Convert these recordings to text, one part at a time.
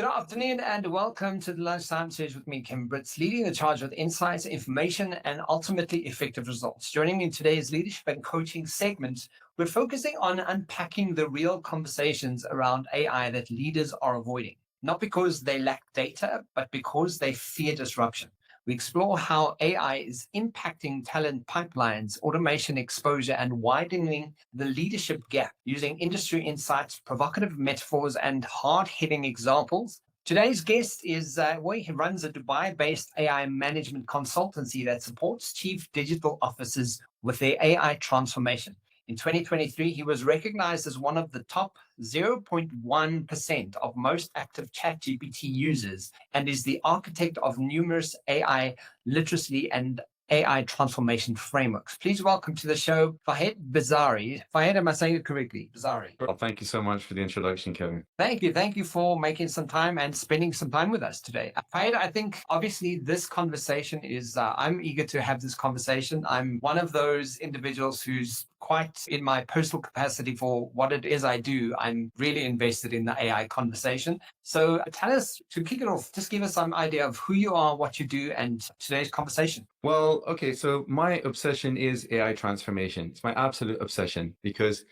Good afternoon and welcome to the Lunchtime Stage with me, Kim Britz, leading the charge with insights, information, and ultimately effective results. Joining me in today's leadership and coaching segment, we're focusing on unpacking the real conversations around AI that leaders are avoiding, not because they lack data, but because they fear disruption. We explore how AI is impacting talent pipelines, automation exposure, and widening the leadership gap using industry insights, provocative metaphors, and hard hitting examples. Today's guest is he runs a Dubai based AI management consultancy that supports chief digital officers with their AI transformation. In 2023, he was recognized as one of the top 0.1% of most active ChatGPT users and is the architect of numerous AI literacy and AI transformation frameworks. Please welcome to the show, Fahed Bazzari. Fahed, am I saying it correctly? Bazzari. Well, thank you so much for the introduction, Kevin. Thank you. Thank you for making some time and spending some time with us today. Fahed, I think obviously this conversation is, I'm eager to have this conversation. I'm one of those individuals who's quite in my personal capacity for what it is I do. I'm really invested in the AI conversation. So tell us, to kick it off, just give us some idea of who you are, what you do, and today's conversation. Well, okay, so my obsession is AI transformation. It's my absolute obsession because,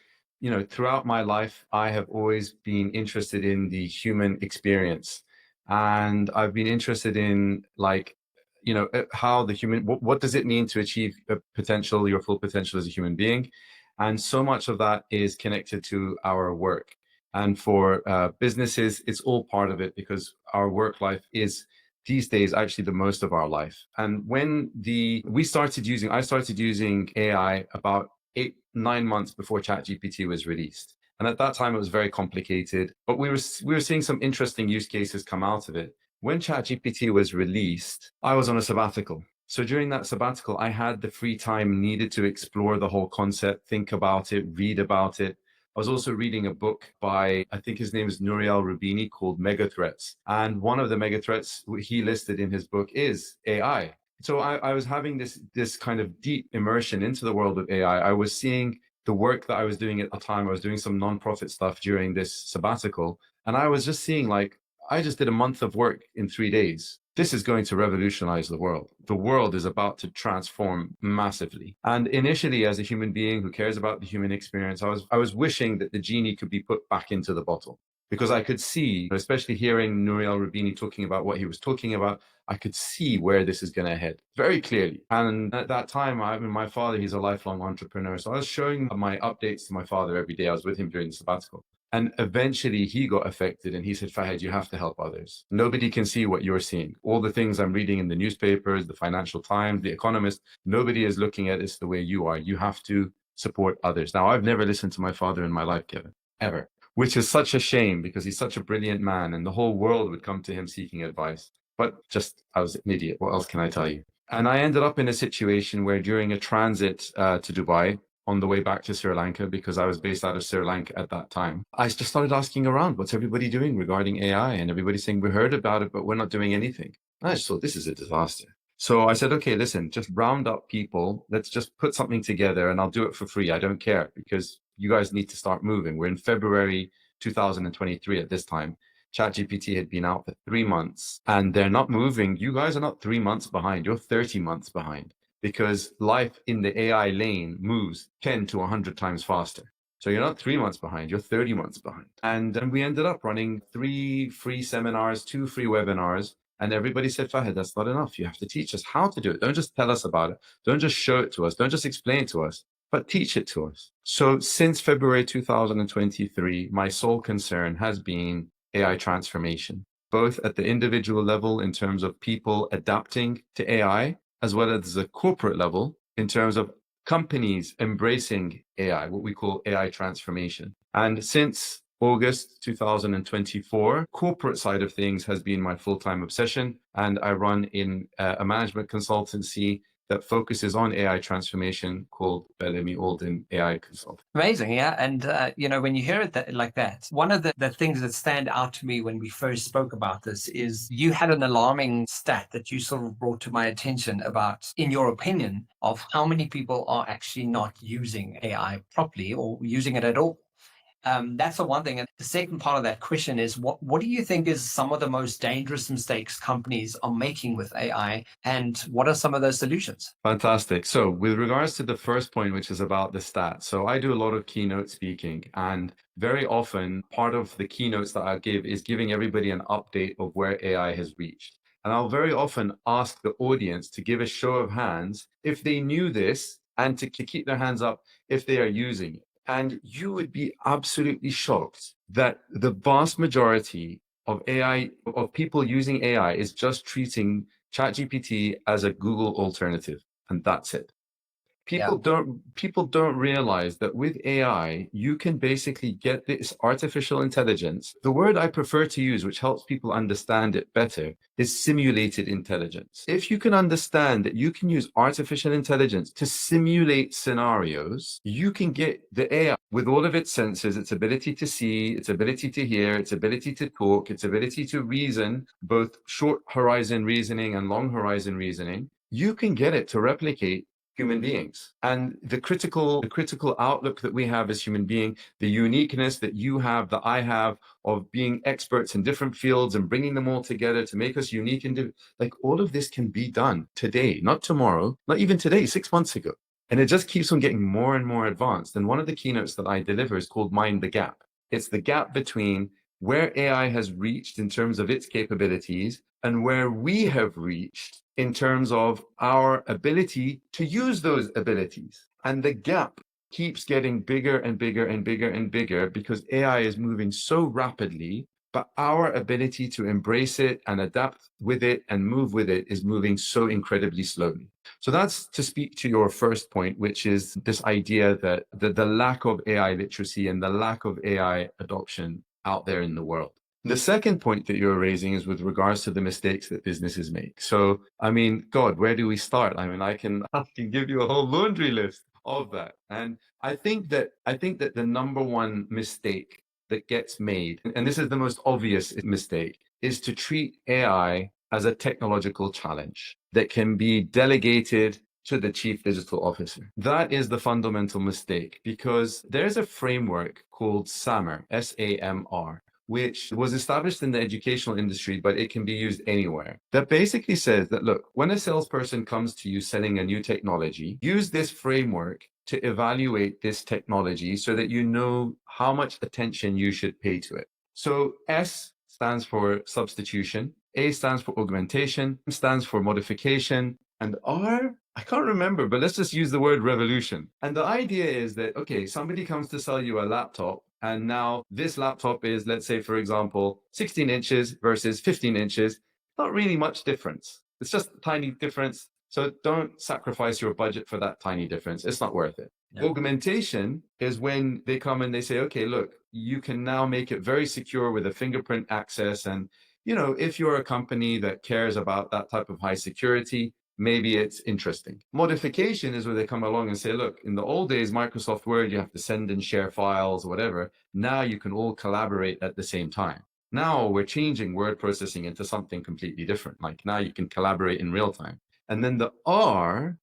throughout my life, I have always been interested in the human experience. And I've been interested in how the human, what does it mean to achieve your full potential as a human being? And so much of that is connected to our work. And for businesses, it's all part of it because our work life is these days actually the most of our life. And when I started using AI about 8-9 months before ChatGPT was released. And at that time it was very complicated, but we were seeing some interesting use cases come out of it. When ChatGPT was released, I was on a sabbatical. So during that sabbatical, I had the free time needed to explore the whole concept, think about it, read about it. I was also reading a book by, I think his name is Nouriel Roubini, called Mega Threats. And one of the mega threats he listed in his book is AI. So I was having this kind of deep immersion into the world of AI. I was seeing the work that I was doing at the time. I was doing some nonprofit stuff during this sabbatical. And I was just seeing I just did a month of work in 3 days. This is going to revolutionize the world. The world is about to transform massively. And initially, as a human being who cares about the human experience, I was wishing that the genie could be put back into the bottle, because I could see, especially hearing Nouriel Roubini talking about what he was talking about, I could see where this is going to head very clearly. And at that time, my father, he's a lifelong entrepreneur. So I was showing my updates to my father every day. I was with him during the sabbatical. And eventually he got affected and he said, Fahed, you have to help others. Nobody can see what you're seeing. All the things I'm reading in the newspapers, the Financial Times, the Economist, nobody is looking at this the way you are. You have to support others. Now, I've never listened to my father in my life, Kevin, ever, which is such a shame because he's such a brilliant man and the whole world would come to him seeking advice. But I was an idiot. What else can I tell you? And I ended up in a situation where during a transit to Dubai, on the way back to Sri Lanka, because I was based out of Sri Lanka at that time, I just started asking around, what's everybody doing regarding AI? And everybody's saying, we heard about it, but we're not doing anything. And I just thought, this is a disaster. So I said, okay, listen, just round up people. Let's just put something together and I'll do it for free. I don't care because you guys need to start moving. We're in February 2023 at this time. ChatGPT had been out for 3 months and they're not moving. You guys are not 3 months behind. You're 30 months behind, because life in the AI lane moves 10 to 100 times faster. So you're not 3 months behind, you're 30 months behind. And then we ended up running 3 free seminars, 2 free webinars. And everybody said, Fahed, that's not enough. You have to teach us how to do it. Don't just tell us about it. Don't just show it to us. Don't just explain it to us, but teach it to us. So since February 2023, my sole concern has been AI transformation, both at the individual level in terms of people adapting to AI, as well as a corporate level in terms of companies embracing AI, what we call AI transformation. And since August 2024, corporate side of things has been my full-time obsession. And I run in a management consultancy that focuses on AI transformation called Bellamy Alden AI Consulting. Amazing, yeah. And, when you hear it like that, one of the things that stand out to me when we first spoke about this is you had an alarming stat that you sort of brought to my attention about, in your opinion, of how many people are actually not using AI properly or using it at all. That's the one thing. And the second part of that question is what do you think is some of the most dangerous mistakes companies are making with AI? And what are some of those solutions? Fantastic. So with regards to the first point, which is about the stats. So I do a lot of keynote speaking, and very often part of the keynotes that I give is giving everybody an update of where AI has reached. And I'll very often ask the audience to give a show of hands if they knew this and to keep their hands up if they are using it. And you would be absolutely shocked that the vast majority of AI, of people using AI, is just treating ChatGPT as a Google alternative, and that's it. Yeah. People don't realize that with AI, you can basically get this artificial intelligence. The word I prefer to use, which helps people understand it better, is simulated intelligence. If you can understand that you can use artificial intelligence to simulate scenarios, you can get the AI with all of its senses, its ability to see, its ability to hear, its ability to talk, its ability to reason, both short horizon reasoning and long horizon reasoning. You can get it to replicate human beings. And the critical outlook that we have as human beings, the uniqueness that you have, that I have, of being experts in different fields and bringing them all together to make us unique, and like all of this can be done today, not tomorrow, not even today, 6 months ago. And it just keeps on getting more and more advanced. And one of the keynotes that I deliver is called Mind the Gap. It's the gap between where AI has reached in terms of its capabilities and where we have reached in terms of our ability to use those abilities. And the gap keeps getting bigger and bigger and bigger and bigger because AI is moving so rapidly, but our ability to embrace it and adapt with it and move with it is moving so incredibly slowly. So that's to speak to your first point, which is this idea that the lack of AI literacy and the lack of AI adoption out there in the world. The second point that you're raising is with regards to the mistakes that businesses make. So, I mean, God, where do we start? I mean, I can give you a whole laundry list of that. And I think that the number one mistake that gets made, and this is the most obvious mistake, is to treat AI as a technological challenge that can be delegated to the chief digital officer. That is the fundamental mistake, because there's a framework called SAMR, SAMR, which was established in the educational industry, but it can be used anywhere. That basically says that, look, when a salesperson comes to you selling a new technology, use this framework to evaluate this technology so that you know how much attention you should pay to it. So S stands for substitution, A stands for augmentation, M stands for modification, and R, I can't remember, but let's just use the word revolution. And the idea is that, okay, somebody comes to sell you a laptop, and now this laptop is, let's say, for example, 16 inches versus 15 inches. Not really much difference. It's just a tiny difference. So don't sacrifice your budget for that tiny difference. It's not worth it. Yeah. Augmentation is when they come and they say, okay, look, you can now make it very secure with a fingerprint access. And, you know, if you're a company that cares about that type of high security, maybe it's interesting. Modification is where they come along and say, look, in the old days, Microsoft Word, you have to send and share files or whatever. Now you can all collaborate at the same time. Now we're changing word processing into something completely different. Like now you can collaborate in real time. And then the R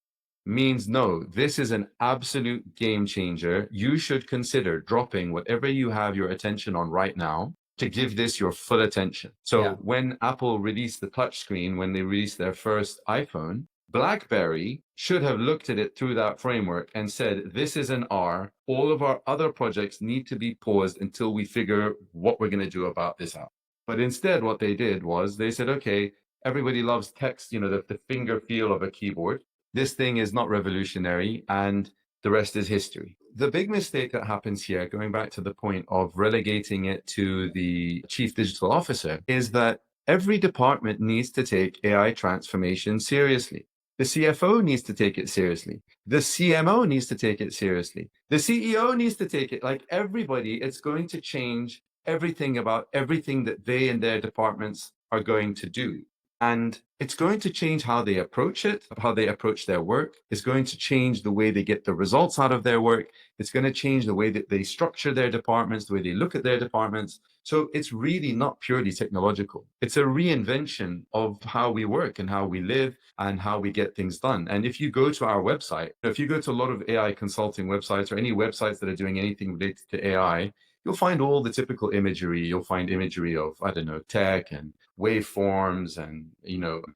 means, no, this is an absolute game changer. You should consider dropping whatever you have your attention on right now to give this your full attention. So when Apple released the touchscreen, when they released their first iPhone, BlackBerry should have looked at it through that framework and said, this is an R. All of our other projects need to be paused until we figure what we're going to do about this out. But instead, what they did was they said, okay, everybody loves text, you know, the finger feel of a keyboard. This thing is not revolutionary, and the rest is history. The big mistake that happens here, going back to the point of relegating it to the chief digital officer, is that every department needs to take AI transformation seriously. The CFO needs to take it seriously. The CMO needs to take it seriously. The CEO needs to take it. Like everybody, it's going to change everything about everything that they and their departments are going to do. And it's going to change how they approach it, how they approach their work. It's going to change the way they get the results out of their work. It's going to change the way that they structure their departments, the way they look at their departments. So it's really not purely technological. It's a reinvention of how we work and how we live and how we get things done. And if you go to our website, if you go to a lot of AI consulting websites or any websites that are doing anything related to AI, you'll find all the typical imagery. You'll find imagery of, I don't know, tech and waveforms and,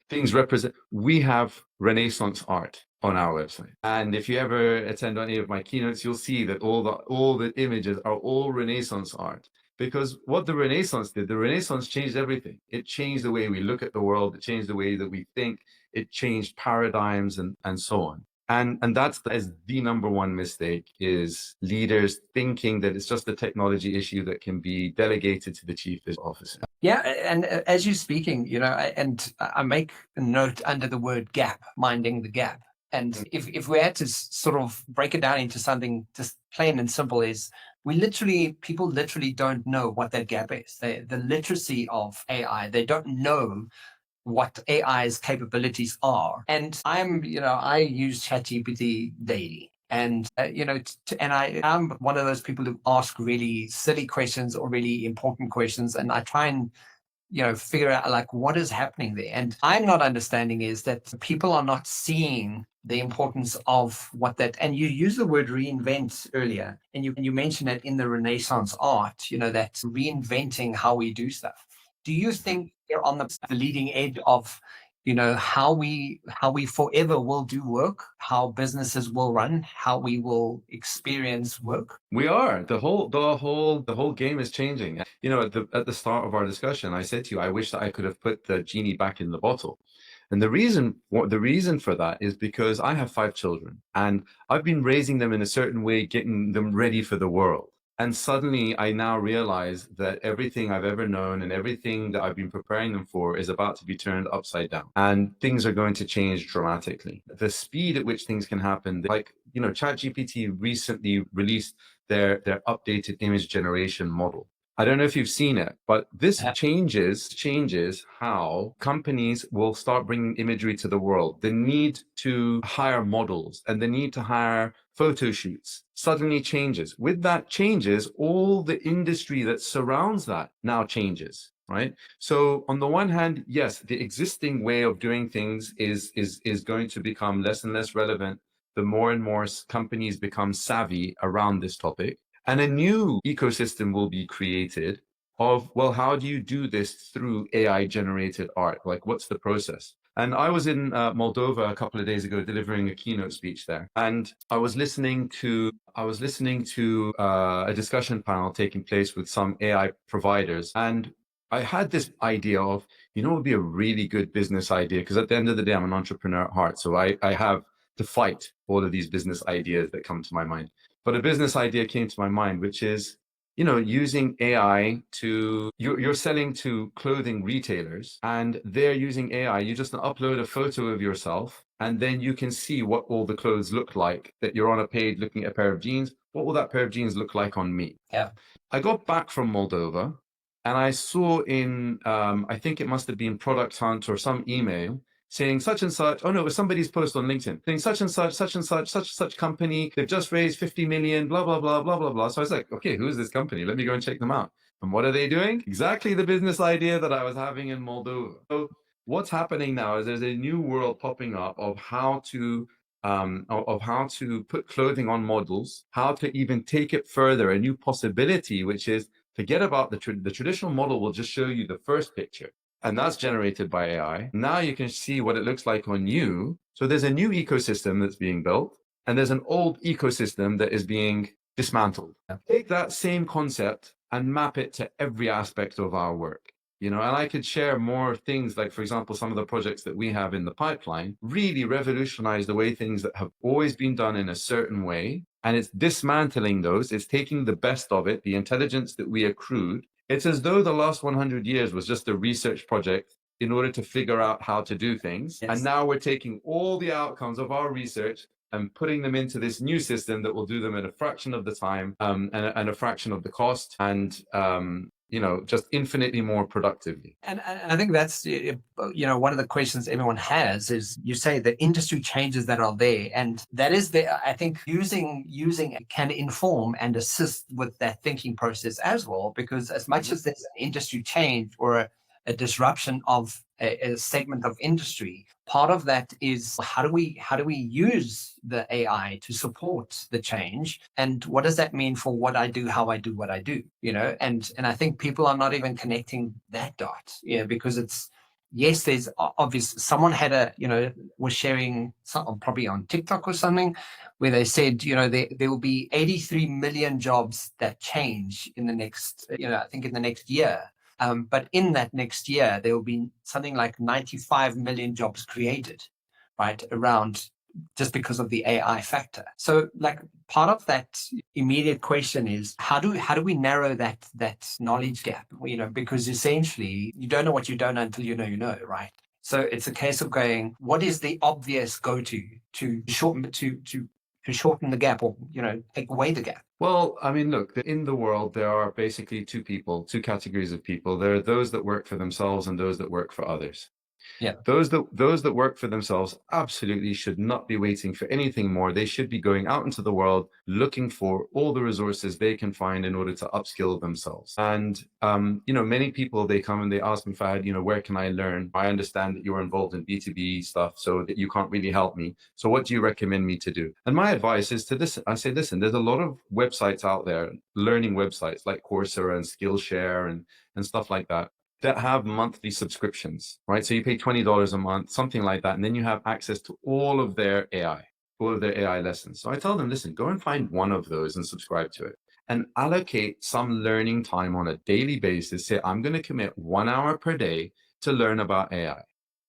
things represent. We have Renaissance art on our website. And if you ever attend any of my keynotes, you'll see that all the images are all Renaissance art. Because what the Renaissance did, the Renaissance changed everything. It changed the way we look at the world. It changed the way that we think. It changed paradigms and so on. And that's the number one mistake, is leaders thinking that it's just a technology issue that can be delegated to the chief officer. Yeah, and as you're speaking, and I make a note under the word gap, minding the gap. And if we had to sort of break it down into something just plain and simple, is people literally don't know what that gap is. The literacy of AI, they don't know what AI's capabilities are. And I use ChatGPT daily. And, I'm one of those people who ask really silly questions or really important questions. And I try and, figure out like what is happening there. And I'm not understanding is that people are not seeing the importance of what that, and you use the word reinvent earlier, and you mentioned it in the Renaissance art, that reinventing how we do stuff. Do you think they're on the leading edge of, how we forever will do work, how businesses will run, how we will experience work? We are. The whole game is changing. At the start of our discussion, I said to you, I wish that I could have put the genie back in the bottle. And the reason for that is because I have 5 children and I've been raising them in a certain way, getting them ready for the world. And suddenly I now realize that everything I've ever known and everything that I've been preparing them for is about to be turned upside down, and things are going to change dramatically. The speed at which things can happen, like, ChatGPT recently released their updated image generation model. I don't know if you've seen it, but this changes how companies will start bringing imagery to the world. The need to hire models and the need to hire photo shoots suddenly changes. With that changes, all the industry that surrounds that now changes, right? So on the one hand, yes, the existing way of doing things is going to become less and less relevant the more and more companies become savvy around this topic. And a new ecosystem will be created of, well, how do you do this through AI generated art? Like, what's the process? And I was in Moldova a couple of days ago delivering a keynote speech there. And I was listening to a discussion panel taking place with some AI providers. And I had this idea of, it would be a really good business idea, because at the end of the day, I'm an entrepreneur at heart. So I have to fight all of these business ideas that come to my mind. But a business idea came to my mind, which is, using AI you're selling to clothing retailers and they're using AI. You just upload a photo of yourself and then you can see what all the clothes look like, that you're on a page looking at a pair of jeans. What will that pair of jeans look like on me? Yeah. I got back from Moldova and I saw in, I think it must have been Product Hunt or some email, saying such and such. Oh no, it was somebody's post on LinkedIn saying such and such, such and such, such and such company. They've just raised 50 million, blah, blah, blah, blah, blah, blah. So I was like, okay, who is this company? Let me go and check them out. And what are they doing? Exactly the business idea that I was having in Moldova. So what's happening now is there's a new world popping up of how to put clothing on models, how to even take it further, a new possibility, which is forget about the traditional model will just show you the first picture. And that's generated by AI. Now you can see what it looks like on you. So there's a new ecosystem that's being built, and there's an old ecosystem that is being dismantled. Take that same concept and map it to every aspect of our work. And I could share more things, like, for example, some of the projects that we have in the pipeline really revolutionize the way things that have always been done in a certain way. And it's dismantling those. It's taking the best of it, the intelligence that we accrued. It's as though the last 100 years was just a research project in order to figure out how to do things. Yes. And now we're taking all the outcomes of our research and putting them into this new system that will do them at a fraction of the time and a fraction of the cost. And just infinitely more productively. And I think that's, one of the questions everyone has is, you say the industry changes that are there, and that is there. I think using can inform and assist with that thinking process as well, because as much as there's an industry change or a disruption of a segment of industry, part of that is how do we use the AI to support the change, and what does that mean for what I do, how I do what I do, and I think people are not even connecting that dot, because it's, yes, there's obvious, someone had was sharing something probably on TikTok or something, where they said, there will be 83 million jobs that change in the next, I think in the next year. But in that next year, there will be something like 95 million jobs created, right, around, just because of the AI factor. So, like, part of that immediate question is, how do we narrow that knowledge gap? Because essentially, you don't know what you don't know until you know, right? So it's a case of going, what is the obvious go-to to shorten the gap, or take away the gap? Well, I mean, look, in the world, there are basically two categories of people. There are those that work for themselves and those that work for others. Yeah. Those that work for themselves absolutely should not be waiting for anything more. They should be going out into the world, looking for all the resources they can find in order to upskill themselves. And, many people, they come and they ask me, Fahed, where can I learn? I understand that you're involved in B2B stuff, so that you can't really help me. So what do you recommend me to do? And my advice is to listen. I say, listen, there's a lot of websites out there, learning websites like Coursera and Skillshare and stuff like that have monthly subscriptions, right? So you pay $20 a month, something like that. And then you have access to all of their AI lessons. So I tell them, listen, go and find one of those and subscribe to it, and allocate some learning time on a daily basis. Say, I'm going to commit 1 hour per day to learn about AI.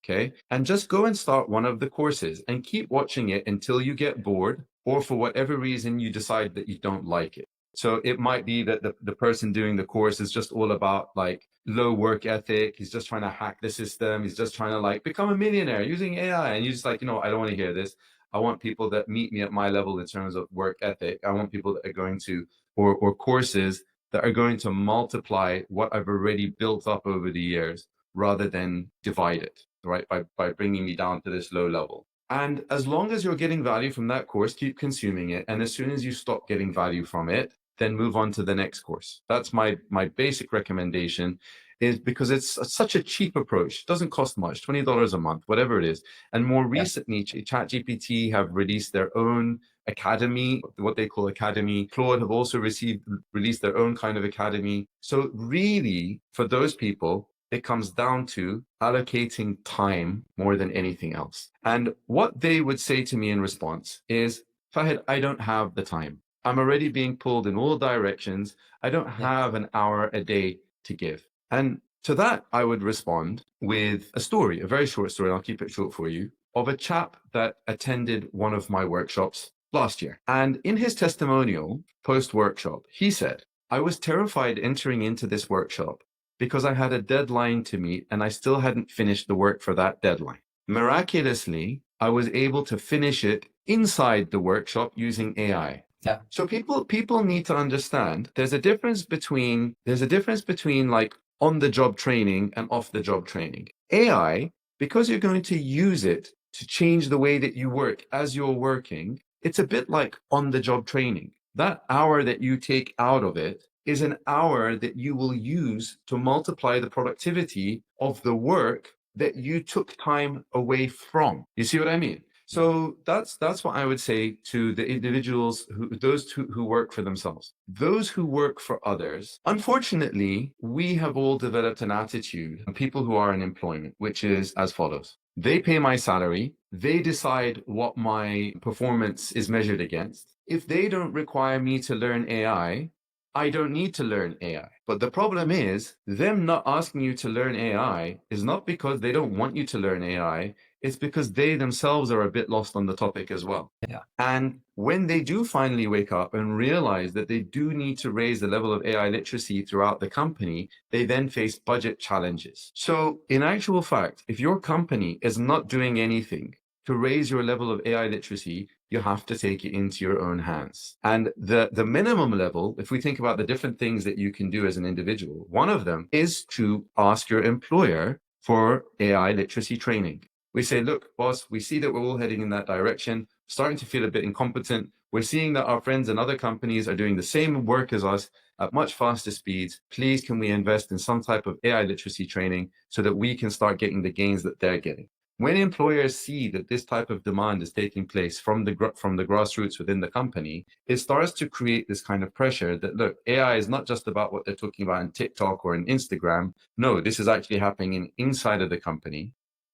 Okay. And just go and start one of the courses and keep watching it until you get bored, or for whatever reason, you decide that you don't like it. So it might be that the person doing the course is just all about like low work ethic. He's just trying to hack the system. He's just trying to like become a millionaire using AI. And you're just like, I don't want to hear this. I want people that meet me at my level in terms of work ethic. I want people that are going to, or courses that are going to multiply what I've already built up over the years, rather than divide it, right? By bringing me down to this low level. And as long as you're getting value from that course, keep consuming it. And as soon as you stop getting value from it, then move on to the next course. That's my basic recommendation, is because it's such a cheap approach. It doesn't cost much, $20 a month, whatever it is. And more recently, ChatGPT have released their own academy, what they call academy. Claude have also released their own kind of academy. So really, for those people, it comes down to allocating time more than anything else. And what they would say to me in response is, Fahed, I don't have the time. I'm already being pulled in all directions. I don't have an hour a day to give. And to that, I would respond with a story, a very short story, and I'll keep it short for you, of a chap that attended one of my workshops last year. And in his testimonial post-workshop, he said, I was terrified entering into this workshop because I had a deadline to meet and I still hadn't finished the work for that deadline. Miraculously, I was able to finish it inside the workshop using AI. Yeah. So people need to understand there's a difference between like on the job training and off the job training. AI, because you're going to use it to change the way that you work as you're working, it's a bit like on the job training. That hour that you take out of it is an hour that you will use to multiply the productivity of the work that you took time away from. You see what I mean? So that's what I would say to the individuals, those who work for themselves. Those who work for others, unfortunately, we have all developed an attitude, people who are in employment, which is as follows. They pay my salary. They decide what my performance is measured against. If they don't require me to learn AI, I don't need to learn AI. But the problem is, them not asking you to learn AI is not because they don't want you to learn AI. It's because they themselves are a bit lost on the topic as well. Yeah. And when they do finally wake up and realize that they do need to raise the level of AI literacy throughout the company, they then face budget challenges. So in actual fact, if your company is not doing anything to raise your level of AI literacy, you have to take it into your own hands. And the minimum level, if we think about the different things that you can do as an individual, one of them is to ask your employer for AI literacy training. We say, look, boss, we see that we're all heading in that direction, starting to feel a bit incompetent. We're seeing that our friends and other companies are doing the same work as us at much faster speeds. Please, can we invest in some type of AI literacy training so that we can start getting the gains that they're getting? When employers see that this type of demand is taking place from the grassroots within the company, it starts to create this kind of pressure that, look, AI is not just about what they're talking about in TikTok or in Instagram. No, this is actually happening inside of the company.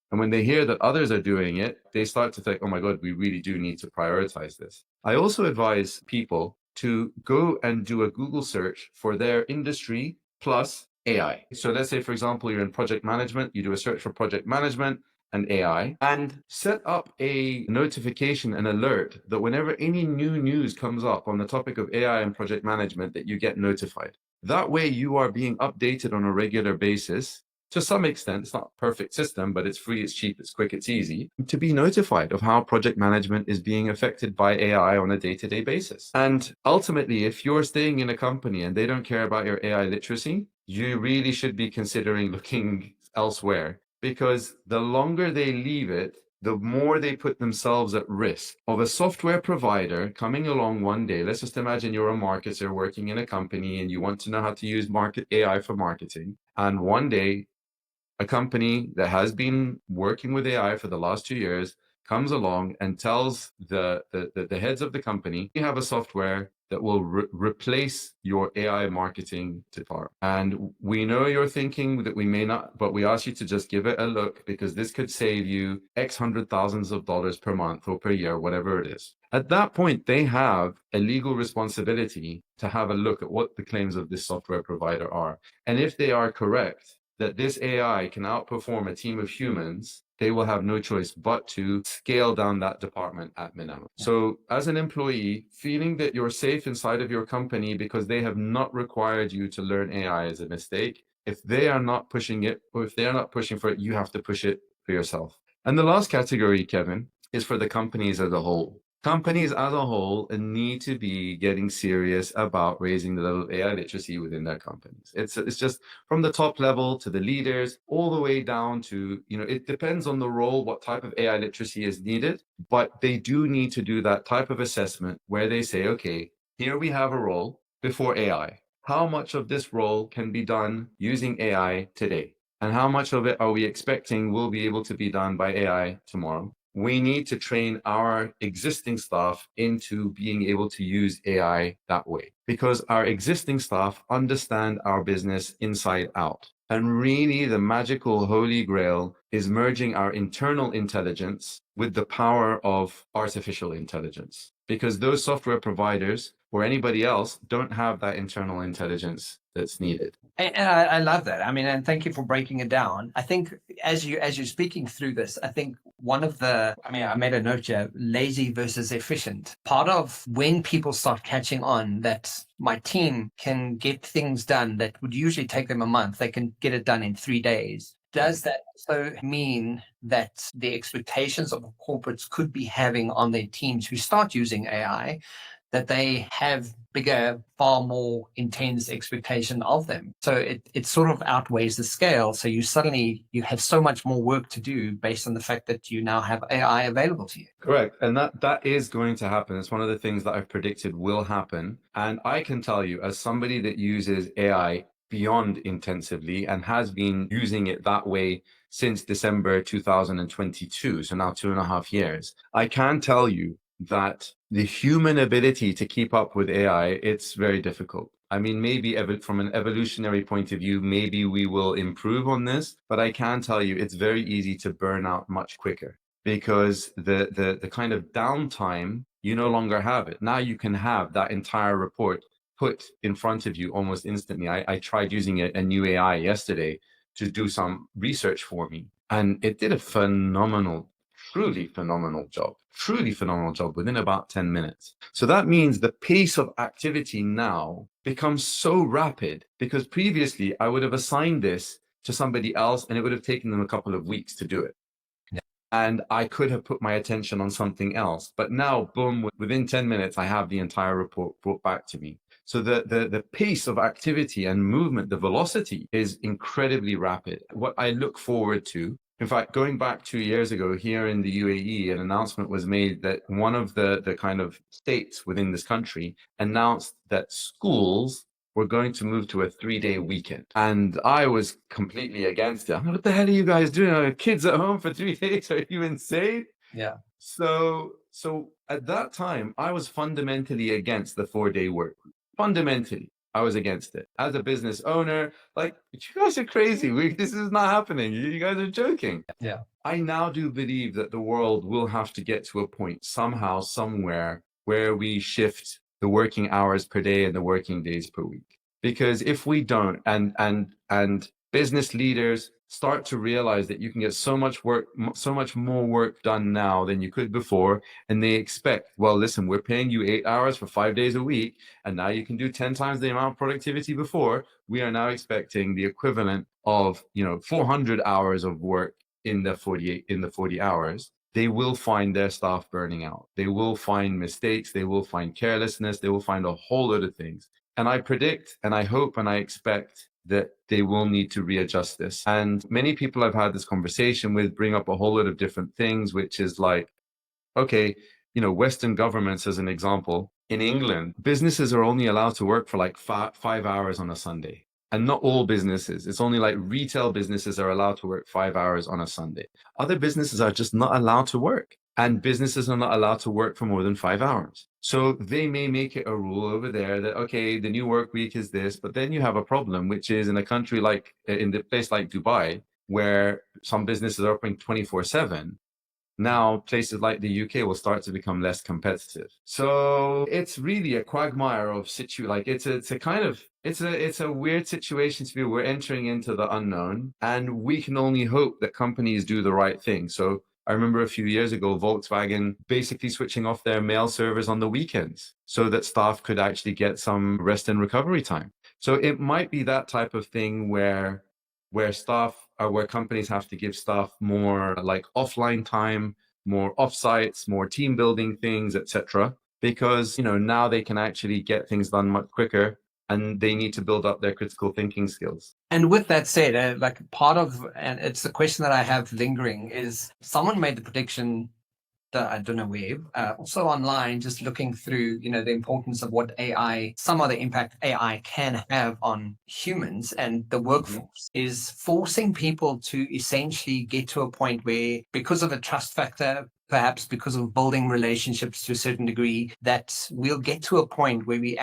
And when they hear that others are doing it, they start to think, oh my God, we really do need to prioritize this. I also advise people to go and do a Google search for their industry plus AI. So let's say, for example, you're in project management, you do a search for project management and AI, and set up a notification, an alert that whenever any new news comes up on the topic of AI and project management, that you get notified. That way you are being updated on a regular basis. To some extent, it's not a perfect system, but it's free, it's cheap, it's quick, it's easy to be notified of how project management is being affected by AI on a day-to-day basis. And ultimately, if you're staying in a company and they don't care about your AI literacy, you really should be considering looking elsewhere, because the longer they leave it, the more they put themselves at risk of a software provider coming along one day. Let's just imagine you're a marketer working in a company and you want to know how to use AI for marketing. And one day, a company that has been working with AI for the last 2 years comes along and tells the heads of the company, you have a software that will replace your AI marketing department. And we know you're thinking that we may not, but we ask you to just give it a look, because this could save you X hundred thousands of dollars per month or per year, whatever it is. At that point, they have a legal responsibility to have a look at what the claims of this software provider are. And if they are correct, that this AI can outperform a team of humans, they will have no choice but to scale down that department at minimum. So as an employee, feeling that you're safe inside of your company because they have not required you to learn AI is a mistake. If they are not pushing it, or if they are not pushing for it, you have to push it for yourself. And the last category, Kevin, is for the companies as a whole. Companies as a whole need to be getting serious about raising the level of AI literacy within their companies. It's just from the top level to the leaders, all the way down to, it depends on the role, what type of AI literacy is needed, but they do need to do that type of assessment where they say, okay, here we have a role before AI. How much of this role can be done using AI today? And how much of it are we expecting will be able to be done by AI tomorrow? We need to train our existing staff into being able to use AI that way, because our existing staff understand our business inside out. And really, the magical holy grail is merging our internal intelligence with the power of artificial intelligence, because those software providers or anybody else don't have that internal intelligence that's needed. And I love that. I mean, and thank you for breaking it down. I think as you're speaking through this, I think I made a note here, lazy versus efficient. Part of when people start catching on that my team can get things done that would usually take them a month, they can get it done in 3 days. Does that also mean that the expectations of corporates could be having on their teams who start using AI, that they have bigger, far more intense expectation of them? So it sort of outweighs the scale. So you have so much more work to do based on the fact that you now have AI available to you. Correct. And that is going to happen. It's one of the things that I've predicted will happen. And I can tell you, as somebody that uses AI beyond intensively and has been using it that way since December 2022, so now 2.5 years, I can tell you that the human ability to keep up with AI, it's very difficult. I mean, maybe from an evolutionary point of view, maybe we will improve on this, but I can tell you it's very easy to burn out much quicker, because the kind of downtime, you no longer have it. Now you can have that entire report put in front of you almost instantly. I tried using a new AI yesterday to do some research for me, and it did a truly phenomenal job within about 10 minutes. So that means the pace of activity now becomes so rapid, because previously I would have assigned this to somebody else and it would have taken them a couple of weeks to do it. and I could have put my attention on something else. But now, boom, within 10 minutes, I have the entire report brought back to me. So the pace of activity and movement, the velocity is incredibly rapid. What I look forward to, in fact, going back 2 years ago here in the UAE, an announcement was made that one of the kind of states within this country announced that schools were going to move to a 3-day weekend. And I was completely against it. I'm like, what the hell are you guys doing? Are kids at home for 3 days? Are you insane? Yeah. So at that time, I was fundamentally against the 4-day work. Fundamentally, I was against it. As a business owner, like, you guys are crazy. This is not happening. You guys are joking. Yeah. I now do believe that the world will have to get to a point somehow, somewhere, where we shift the working hours per day and the working days per week. Because if we don't, and business leaders start to realize that you can get so much more work done now than you could before, and they expect, well, listen, we're paying you 8 hours for 5 days a week, and now you can do 10 times the amount of productivity before. We are now expecting the equivalent of 400 hours of work in the 40 hours. They will find their staff burning out. They will find mistakes. They will find carelessness. They will find a whole lot of things. And I predict, and I hope, and I expect that they will need to readjust this. And many people I've had this conversation with bring up a whole lot of different things, which is like, okay, Western governments, as an example, in England, businesses are only allowed to work for like 5 hours on a Sunday. And not all businesses. It's only like retail businesses are allowed to work 5 hours on a Sunday. Other businesses are just not allowed to work. And businesses are not allowed to work for more than 5 hours. So they may make it a rule over there that, okay, the new work week is this, but then you have a problem, which is in a country like, in the place like Dubai, where some businesses are operating 24/7. Now places like the UK will start to become less competitive. So it's really a quagmire of it's a weird situation to be. We're entering into the unknown, and we can only hope that companies do the right thing. So I remember a few years ago, Volkswagen basically switching off their mail servers on the weekends so that staff could actually get some rest and recovery time. So it might be that type of thing where companies have to give staff more like offline time, more offsites, more team building things, etc. Because now they can actually get things done much quicker, and they need to build up their critical thinking skills. And with that said, and it's the question that I have lingering, is someone made the prediction that I don't know where, also online, just looking through, the importance of what some of the impact AI can have on humans and the workforce, is forcing people to essentially get to a point where, because of a trust factor, perhaps because of building relationships to a certain degree, that we'll get to a point where we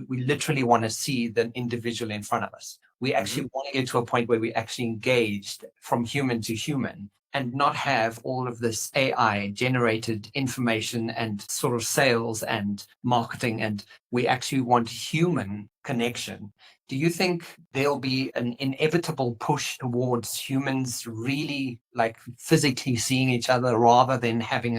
literally want to see the individual in front of us. We actually want to get to a point where we actually engaged from human to human, and not have all of this AI generated information and sort of sales and marketing, and we actually want human connection. Do you think there'll be an inevitable push towards humans really like physically seeing each other rather than having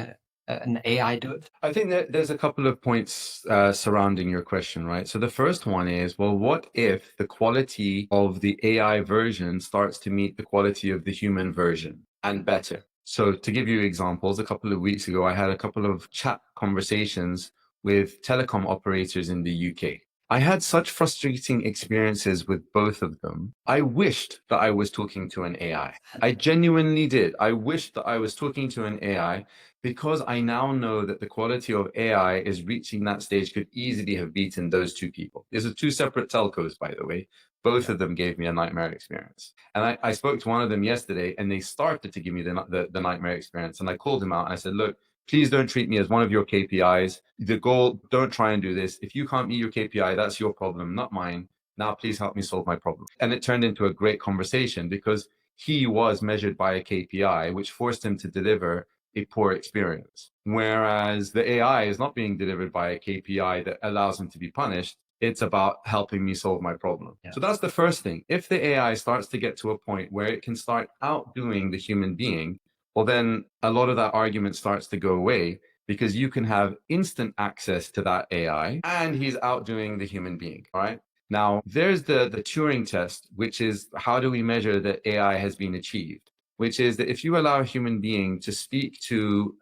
an AI do it? I think that there's a couple of points surrounding your question, right? So the first one is, well, what if the quality of the AI version starts to meet the quality of the human version and better? So to give you examples, a couple of weeks ago, I had a couple of chat conversations with telecom operators in the UK. I had such frustrating experiences with both of them. I wished that I was talking to an AI. I genuinely did. I wished that I was talking to an AI, because I now know that the quality of AI is reaching that stage could easily have beaten those two people. These are two separate telcos, by the way. Both of them gave me a nightmare experience. And I spoke to one of them yesterday, and they started to give me the nightmare experience. And I called him out and I said, look, please don't treat me as one of your KPIs. The goal, don't try and do this. If you can't meet your KPI, that's your problem, not mine. Now, please help me solve my problem. And it turned into a great conversation, because he was measured by a KPI, which forced him to deliver a poor experience. Whereas the AI is not being delivered by a KPI that allows him to be punished. It's about helping me solve my problem. Yeah. So that's the first thing. If the AI starts to get to a point where it can start outdoing the human being, well, then a lot of that argument starts to go away, because you can have instant access to that AI and he's outdoing the human being, all right? Now, there's the Turing test, which is, how do we measure that AI has been achieved? which is that if you allow a human being to speak to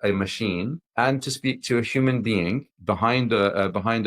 a machine and to speak to a human being behind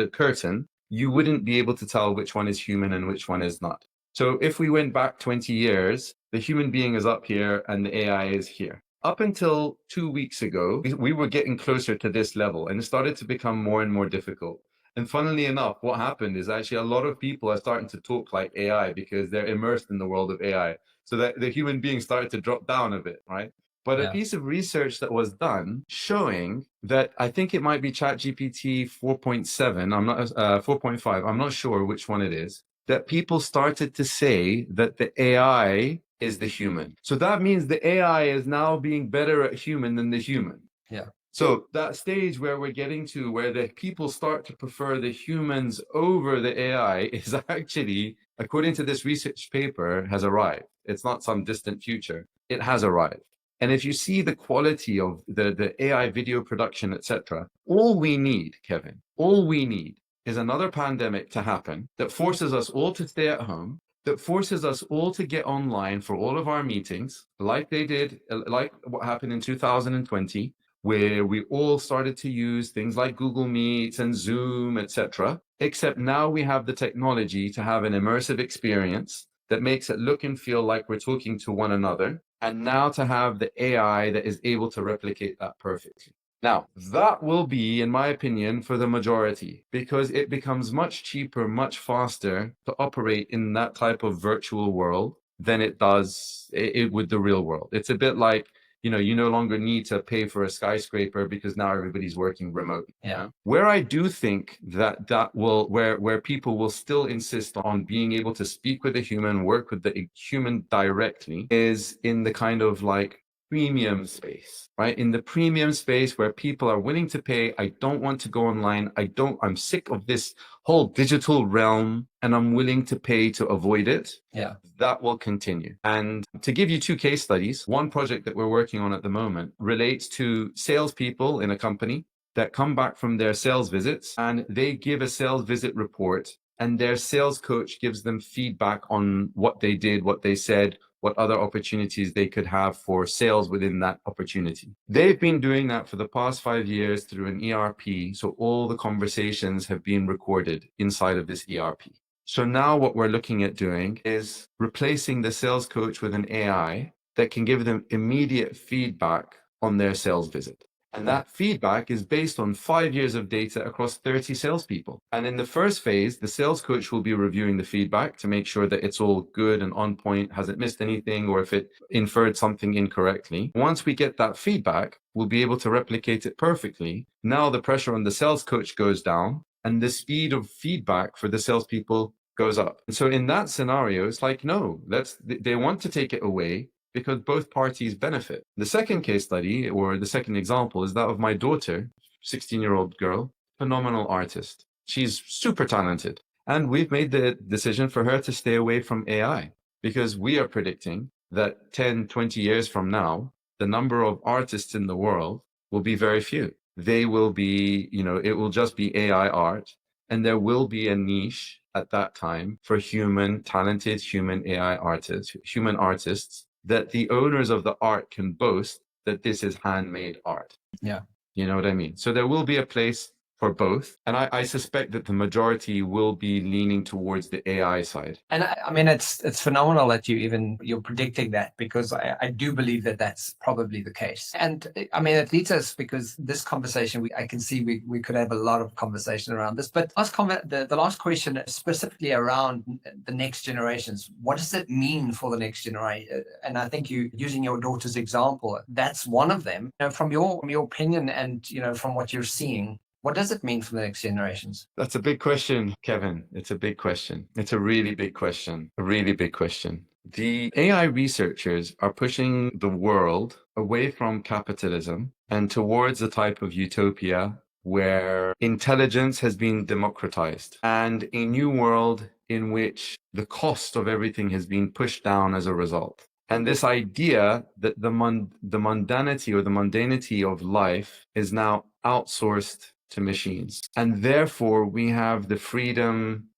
a curtain, you wouldn't be able to tell which one is human and which one is not. So if we went back 20 years, the human being is up here and the AI is here. Up until 2 weeks ago, we were getting closer to this level, and it started to become more and more difficult. And funnily enough, what happened is actually a lot of people are starting to talk like AI because they're immersed in the world of AI. So that the human being started to drop down a bit, right? But a piece of research that was done showing that, I think it might be ChatGPT 4.7, I'm not 4.5, I'm not sure which one it is, that people started to say that the AI is the human. So that means the AI is now being better at human than the human. Yeah. So that stage where we're getting to, where the people start to prefer the humans over the AI, is actually, according to this research paper, has arrived. It's not some distant future. It has arrived. And if you see the quality of the AI video production, etc., all we need, Kevin, all we need is another pandemic to happen that forces us all to stay at home, that forces us all to get online for all of our meetings, like they did, like what happened in 2020, where we all started to use things like Google Meets and Zoom, etc. Except now we have the technology to have an immersive experience that makes it look and feel like we're talking to one another, and now to have the AI that is able to replicate that perfectly. Now, that will be, in my opinion, for the majority, because it becomes much cheaper, much faster to operate in that type of virtual world than it does with the real world. It's a bit like, you no longer need to pay for a skyscraper because now everybody's working remote. Yeah. Where I do think that will, where people will still insist on being able to speak with a human, work with the human directly, is in the kind of like premium space, right? In the premium space where people are willing to pay. I don't want to go online. I'm sick of this whole digital realm, and I'm willing to pay to avoid it. Yeah. That will continue. And to give you two case studies, one project that we're working on at the moment relates to salespeople in a company that come back from their sales visits, and they give a sales visit report, and their sales coach gives them feedback on what they did, what they said, what other opportunities they could have for sales within that opportunity. They've been doing that for the past 5 years through an ERP. So all the conversations have been recorded inside of this ERP. So now what we're looking at doing is replacing the sales coach with an AI that can give them immediate feedback on their sales visit. And that feedback is based on 5 years of data across 30 salespeople. And in the first phase, the sales coach will be reviewing the feedback to make sure that it's all good and on point, hasn't missed anything, or if it inferred something incorrectly. Once we get that feedback, we'll be able to replicate it perfectly. Now the pressure on the sales coach goes down, and the speed of feedback for the salespeople goes up. And so in that scenario, it's like, no, they want to take it away, because both parties benefit. The second case study, or the second example, is that of my daughter, 16-year-old girl, phenomenal artist. She's super talented. And we've made the decision for her to stay away from AI, because we are predicting that 10, 20 years from now, the number of artists in the world will be very few. They will be, it will just be AI art. And there will be a niche at that time for talented human AI artists, human artists, that the owners of the art can boast that this is handmade art. Yeah. You know what I mean? So there will be a place for both. And I suspect that the majority will be leaning towards the AI side. And I mean, it's phenomenal that you're predicting that, because I do believe that that's probably the case. And I mean, it leads us, because this conversation, I can see we could have a lot of conversation around this. But the last question specifically around the next generations, what does it mean for the next generation? And I think you using your daughter's example, that's one of them. From your opinion, and from what you're seeing, what does it mean for the next generations? That's a big question, Kevin. It's a big question. It's a really big question. A really big question. The AI researchers are pushing the world away from capitalism and towards a type of utopia where intelligence has been democratized, and a new world in which the cost of everything has been pushed down as a result. And this idea that the mundanity or the mundanity of life is now outsourced to machines. And therefore, we have the freedom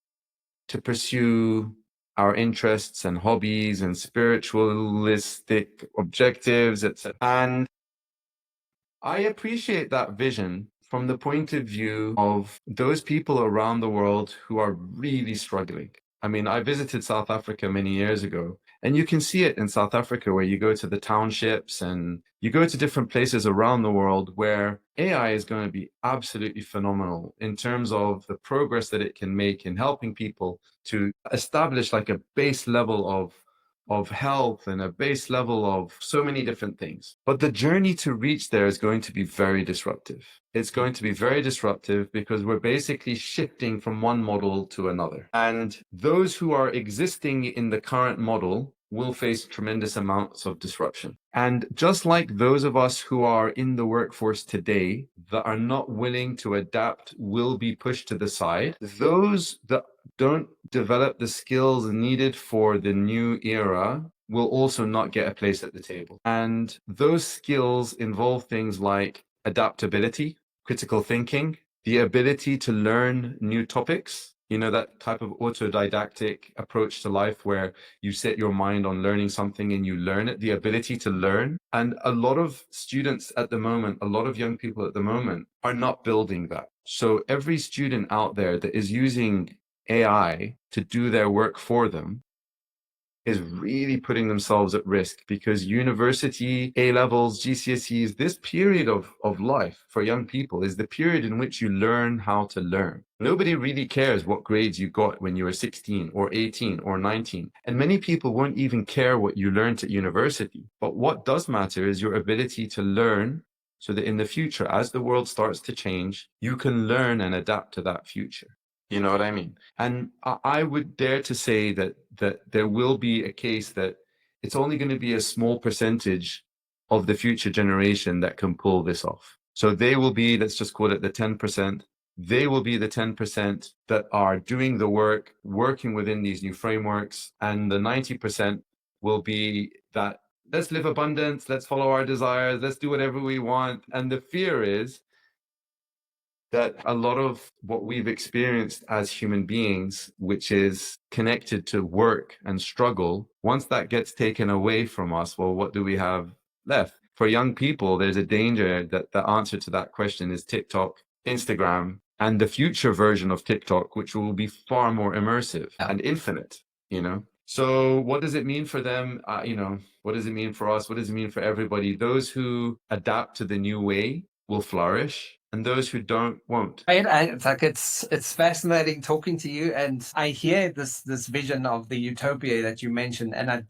to pursue our interests and hobbies and spiritualistic objectives, etc. And I appreciate that vision from the point of view of those people around the world who are really struggling. I mean, I visited South Africa many years ago, and you can see it in South Africa where you go to the townships and you go to different places around the world where AI is going to be absolutely phenomenal in terms of the progress that it can make in helping people to establish like a base level of health and a base level of so many different things. But the journey to reach there is going to be very disruptive. It's going to be very disruptive because we're basically shifting from one model to another. And those who are existing in the current model will face tremendous amounts of disruption. And just like those of us who are in the workforce today that are not willing to adapt will be pushed to the side, those that don't develop the skills needed for the new era will also not get a place at the table. And those skills involve things like adaptability, critical thinking, the ability to learn new topics, you know, that type of autodidactic approach to life where you set your mind on learning something and you learn it, the ability to learn. And a lot of students at the moment, a lot of young people at the moment are not building that. So every student out there that is using AI to do their work for them is really putting themselves at risk, because university, A-levels, GCSEs, this period of life for young people is the period in which you learn how to learn. Nobody really cares what grades you got when you were 16 or 18 or 19. And many people won't even care what you learned at university. But what does matter is your ability to learn so that in the future, as the world starts to change, you can learn and adapt to that future. You know what I mean? And I would dare to say that there will be a case that it's only going to be a small percentage of the future generation that can pull this off. So they will be, let's just call it the 10%. They will be the 10% that are doing the work, working within these new frameworks. And the 90% will be that let's live abundance, let's follow our desires, let's do whatever we want. And the fear is that a lot of what we've experienced as human beings, which is connected to work and struggle, once that gets taken away from us, well, what do we have left? For young people, there's a danger that the answer to that question is TikTok, Instagram, and the future version of TikTok, which will be far more immersive and infinite, you know? So what does it mean for them? What does it mean for us? What does it mean for everybody? Those who adapt to the new way will flourish, and those who don't won't. It's fascinating talking to you, and I hear this vision of the utopia that you mentioned, and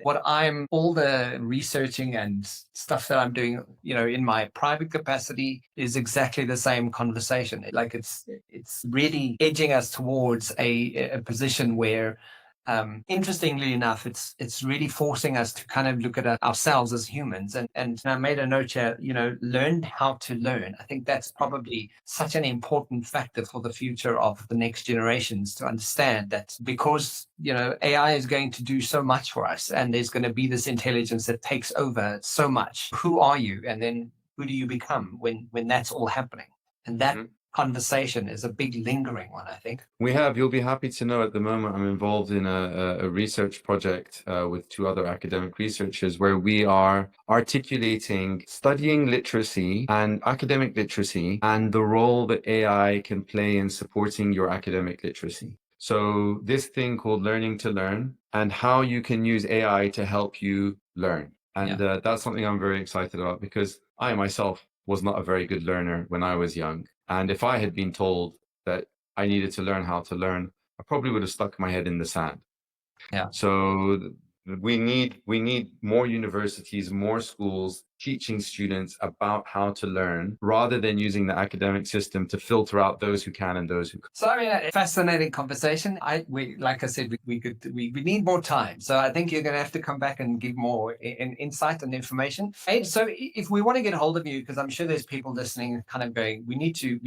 what I'm all the researching and stuff that I'm doing, in my private capacity is exactly the same conversation. Like it's really edging us towards a position where interestingly enough, it's really forcing us to kind of look at ourselves as humans. And I made a note here, learn how to learn. I think that's probably such an important factor for the future of the next generations, to understand that because, AI is going to do so much for us, and there's going to be this intelligence that takes over so much. Who are you? And then who do you become when that's all happening? And that conversation is a big lingering one, I think. You'll be happy to know at the moment I'm involved in a research project with two other academic researchers where we are articulating studying literacy and academic literacy and the role that AI can play in supporting your academic literacy. So this thing called learning to learn and how you can use AI to help you learn. And that's something I'm very excited about, because I myself was not a very good learner when I was young. And if I had been told that I needed to learn how to learn, I probably would have stuck my head in the sand. Yeah. So we need more universities, more schools teaching students about how to learn, rather than using the academic system to filter out those who can and those who can't. So, a fascinating conversation. Like I said, we need more time. So I think you're going to have to come back and give more insight and information. Hey, so if we want to get a hold of you, because I'm sure there's people listening kind of going, we need to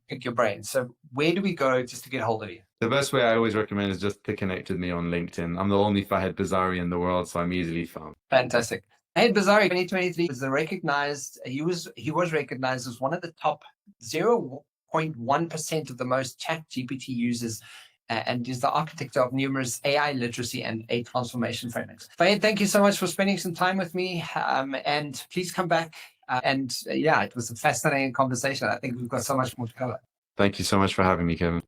pick your brain. So where do we go just to get a hold of you? The best way I always recommend is just to connect with me on LinkedIn. I'm the only Fahed Bazzari in the world, so I'm easily found. Fantastic. Fahed Bazzari 2023 was he was recognized as one of the top 0.1% of the most ChatGPT users and is the architect of numerous AI literacy and A transformation frameworks. Fahed, thank you so much for spending some time with me, and please come back. Yeah, it was a fascinating conversation. I think we've got so much more to cover. Thank you so much for having me, Kevin.